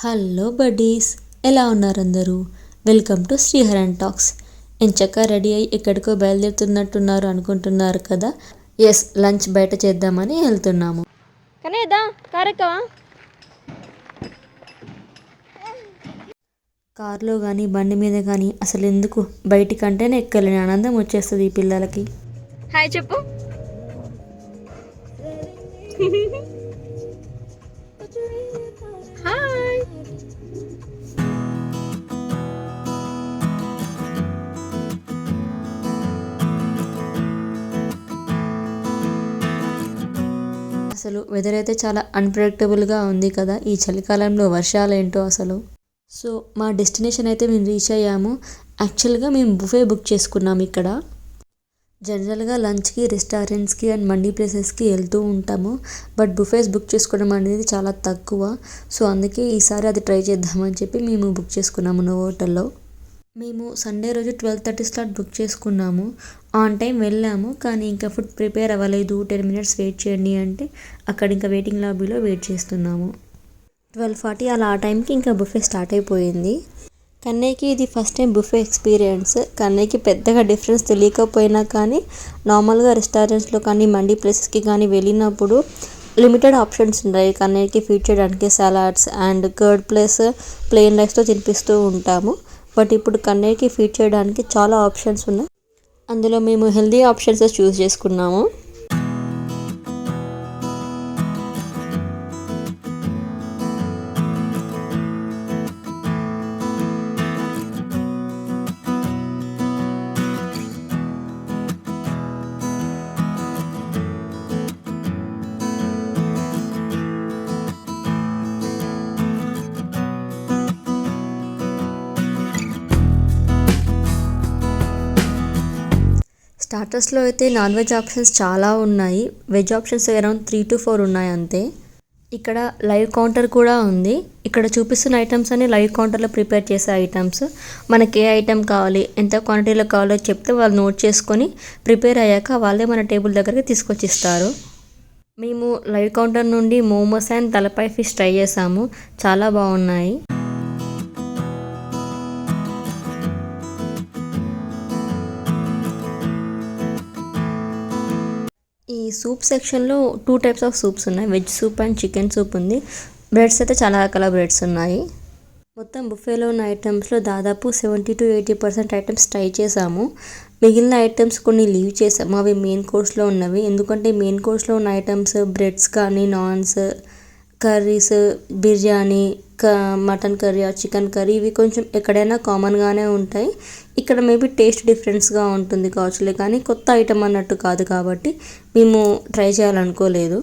Hello buddies, ఎలా ఉన్నారు అందరూ? Welcome to Sriharan talks. ఎంచక్క రెడీ అయ్యి ఎక్కడికో బయలుదేరుతున్నట్టున్నారు అనుకుంటున్నారు కదా. ఎస్, లంచ్ బయట చేద్దామని వెళ్తున్నాము. కార్లో కానీ బండి మీద కానీ అసలు ఎందుకు బయటికంటేనే ఎక్కలేని ఆనందం వచ్చేస్తుంది ఈ పిల్లలకి. హాయ్ చెప్పు. హాయ్. అసలు వెదర్ అయితే చాలా అన్ప్రెడిక్టబుల్గా ఉంది కదా ఈ చలికాలంలో. వర్షాలు ఏంటో అసలు. సో మా డెస్టినేషన్ అయితే మేము రీచ్ అయ్యాము. యాక్చువల్గా మేము బుఫే బుక్ చేసుకున్నాము ఇక్కడ. జనరల్గా లంచ్కి రెస్టారెంట్స్కి అండ్ మండీ ప్లేసెస్కి వెళ్తూ ఉంటాము, బట్ బుఫేస్ బుక్ చేసుకోవడం అనేది చాలా తక్కువ. సో అందుకే ఈసారి అది ట్రై చేద్దామని చెప్పి మేము బుక్ చేసుకున్నాము నోవోటల్లో. మేము సండే రోజు 12:30 స్లాట్ బుక్ చేసుకున్నాము. ఆన్ టైం వెళ్ళాము, కానీ ఇంకా ఫుడ్ ప్రిపేర్ అవ్వలేదు. 10 minutes వెయిట్ చేయండి అంటే అక్కడ ఇంకా వెయిటింగ్ లాబీలో వెయిట్ చేస్తున్నాము. 12:40 అలా ఆ టైంకి ఇంకా బుఫే స్టార్ట్ అయిపోయింది. కన్నయ్యకి ఇది ఫస్ట్ టైం బుఫే ఎక్స్పీరియన్స్. కన్నయ్యకి పెద్దగా డిఫరెన్స్ తెలియకపోయినా కానీ నార్మల్గా రెస్టారెంట్స్లో కానీ మండీ ప్లేసెస్కి కానీ వెళ్ళినప్పుడు లిమిటెడ్ ఆప్షన్స్ ఉన్నాయి కన్నయ్యకి ఫీడ్ చేయడానికి. Salads and curd plus plain రైస్తో తినిపిస్తూ ఉంటాము. బట్ ఇప్పుడు కన్నయ్యకి ఫీడ్ చేయడానికి చాలా ఆప్షన్స్ ఉన్నాయి. అందులో మేము హెల్దీ ఆప్షన్స్ చూస్ చేసుకున్నాము. స్టార్టర్స్లో అయితే నాన్ వెజ్ ఆప్షన్స్ చాలా ఉన్నాయి. వెజ్ ఆప్షన్స్ అరౌండ్ 3 to 4 ఉన్నాయి అంతే. ఇక్కడ లైవ్ కౌంటర్ కూడా ఉంది. ఇక్కడ చూపిస్తున్న ఐటమ్స్ అన్ని లైవ్ కౌంటర్లో ప్రిపేర్ చేసే ఐటమ్స్. మనకి ఏ ఐటమ్ కావాలి, ఎంత క్వాంటిటీలో కావాలో చెప్తే వాళ్ళు నోట్ చేసుకొని ప్రిపేర్ అయ్యాక వాళ్ళే మన టేబుల్ దగ్గరికి తీసుకొచ్చి ఇస్తారు. మేము లైవ్ కౌంటర్ నుండి మోమోస్ అండ్ తలపాయ్ ఫిష్ ట్రై చేసాము, చాలా బాగున్నాయి. ఈ సూప్ సెక్షన్లో 2 types ఆఫ్ సూప్స్ ఉన్నాయి. Veg soup and chicken soup ఉంది. బ్రెడ్స్ అయితే చాలా రకాల బ్రెడ్స్ ఉన్నాయి. మొత్తం బుఫేలో ఉన్న ఐటమ్స్లో దాదాపు 70 to 80% ఐటమ్స్ ట్రై చేసాము. మిగిలిన ఐటమ్స్ కొన్ని లీవ్ చేసాము, అవి మెయిన్ కోర్స్లో ఉన్నవి. ఎందుకంటే మెయిన్ కోర్స్లో ఉన్న ఐటమ్స్ బ్రెడ్స్ కానీ naans, curries, biryani, mutton curry, chicken curry ఇవి కొంచెం ఎక్కడైనా కామన్గానే ఉంటాయి. ఇక్కడ మేబీ టేస్ట్ డిఫరెన్స్గా ఉంటుంది కావచ్చులే, కానీ కొత్త ఐటమ్ అన్నట్టు కాదు కాబట్టి మేము ట్రై చేయాలనుకోలేదు.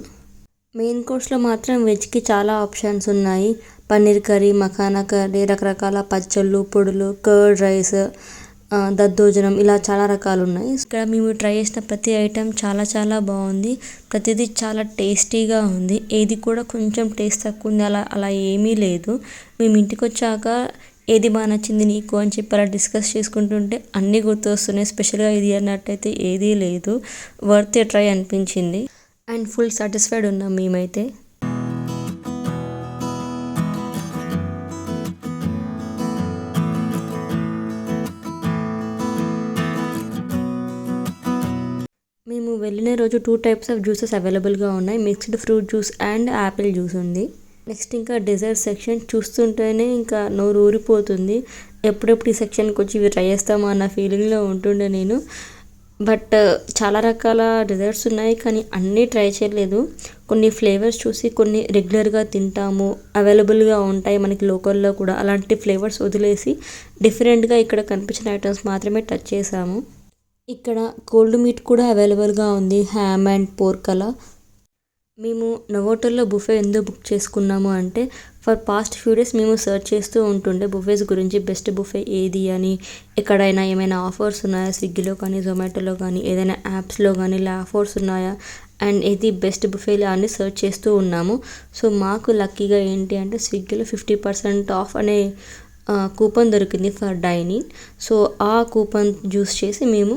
మెయిన్ కోర్స్లో మాత్రం వెజ్కి చాలా ఆప్షన్స్ ఉన్నాయి. పన్నీర్ కర్రీ, మఖానా కర్రీ, రకరకాల పచ్చళ్ళు, పొడులు, కర్డ్ రైస్, దద్దోజనం, ఇలా చాలా రకాలు ఉన్నాయి. ఇక్కడ మేము ట్రై చేసిన ప్రతి ఐటెం చాలా చాలా బాగుంది. ప్రతిదీ చాలా టేస్టీగా ఉంది. ఏది కూడా కొంచెం టేస్ట్ తక్కువ ఉంది అలా ఏమీ లేదు. మేము ఇంటికి వచ్చాక ఏది బాగా నచ్చింది నీకు అని చెప్పి అలా డిస్కస్ చేసుకుంటుంటే అన్నీ గుర్తొస్తున్నాయి. స్పెషల్గా ఇది అన్నట్టయితే ఏదీ లేదు. వర్త్ ఏ ట్రై అనిపించింది అండ్ ఫుల్ సాటిస్ఫైడ్ ఉన్నాం మేమైతే. మేము వెళ్ళిన రోజు 2 types ఆఫ్ జ్యూసెస్ అవైలబుల్గా ఉన్నాయి. Mixed fruit juice and Apple juice ఉంది. నెక్స్ట్ ఇంకా డెజర్ట్ సెక్షన్ చూస్తుంటేనే ఇంకా నోరు ఊరిపోతుంది. ఎప్పుడెప్పుడు ఈ సెక్షన్కి వచ్చి ఇవి ట్రై చేస్తామో అన్న ఫీలింగ్లో ఉంటుండే నేను. బట్ చాలా రకాల డెజర్ట్స్ ఉన్నాయి, కానీ అన్నీ ట్రై చేయలేదు. కొన్ని ఫ్లేవర్స్ చూసి కొన్ని రెగ్యులర్గా తింటాము, అవైలబుల్గా ఉంటాయి మనకి లోకల్లో కూడా, అలాంటి ఫ్లేవర్స్ వదిలేసి డిఫరెంట్గా ఇక్కడ కనిపించిన ఐటమ్స్ మాత్రమే టచ్ చేసాము. ఇక్కడ కోల్డ్ మీట్ కూడా అవైలబుల్గా ఉంది, హ్యామ్ అండ్ పోర్క్ అలా. మేము నోవోటల్లో బుఫే ఎందుకు బుక్ చేసుకున్నాము అంటే ఫర్ పాస్ట్ ఫ్యూ డేస్ మేము సర్చ్ చేస్తూ ఉంటుండే బుఫేస్ గురించి, బెస్ట్ బుఫే ఏది అని. ఎక్కడైనా ఏమైనా ఆఫర్స్ ఉన్నాయా, స్విగ్గీలో కానీ జొమాటోలో కానీ ఏదైనా యాప్స్లో కానీ ఇలా ఆఫర్స్ ఉన్నాయా అండ్ ఏది బెస్ట్ బుఫేలా అని సర్చ్ చేస్తూ ఉన్నాము. సో మాకు లక్కీగా ఏంటి అంటే స్విగ్గీలో 50% ఆఫ్ అనే కూపన్ దొరికింది ఫర్ డైనింగ్. సో ఆ కూపన్ యూస్ చేసి మేము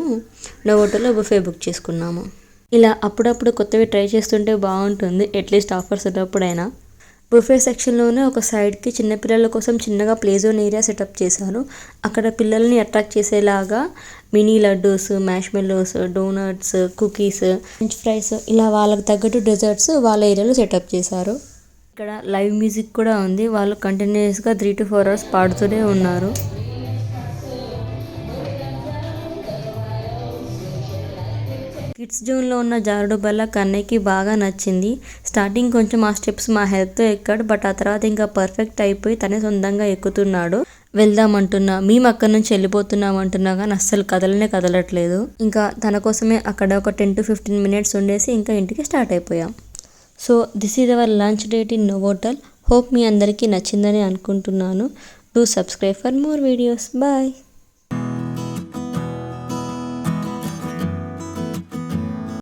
నోవోటల్లో బుఫే బుక్ చేసుకున్నాము. ఇలా అప్పుడప్పుడు కొత్తవి ట్రై చేస్తుంటే బాగుంటుంది, అట్లీస్ట్ ఆఫర్స్ ఉన్నప్పుడైనా. బుఫే సెక్షన్లోనే ఒక సైడ్కి చిన్నపిల్లల కోసం చిన్నగా ప్లే జోన్ ఏరియా సెటప్ చేశారు. అక్కడ పిల్లల్ని అట్రాక్ట్ చేసేలాగా mini laddoos, marshmallows, doughnuts, cookies, French fries ఇలా వాళ్ళకి తగ్గట్టు డెజర్ట్స్ వాళ్ళ ఏరియాలో సెటప్ చేశారు. ఇక్కడ లైవ్ మ్యూజిక్ కూడా ఉంది. వాళ్ళు కంటిన్యూస్గా 3 to 4 hours పాడుతూనే ఉన్నారు. కిడ్స్ జోన్లో ఉన్న జారుడు బల్ల కన్నయ్యకి బాగా నచ్చింది. స్టార్టింగ్ కొంచెం ఆ స్టెప్స్ మా హెల్ప్తో ఎక్కాడు. బట్ ఆ తర్వాత ఇంకా పర్ఫెక్ట్ అయిపోయి తనే సొంతంగా ఎక్కుతున్నాడు. వెళ్దామంటున్నా, మేము అక్కడి నుంచి వెళ్ళిపోతున్నాం అంటున్నా కానీ అస్సలు కదలట్లేదు. ఇంకా తన కోసమే అక్కడ ఒక 10 to 15 minutes ఉండేసి ఇంకా ఇంటికి స్టార్ట్ అయిపోయాం. So this is our lunch date in Novotel. Hope మీ అందరికీ నచ్చిందని అనుకుంటున్నాను. Do subscribe for more videos. Bye.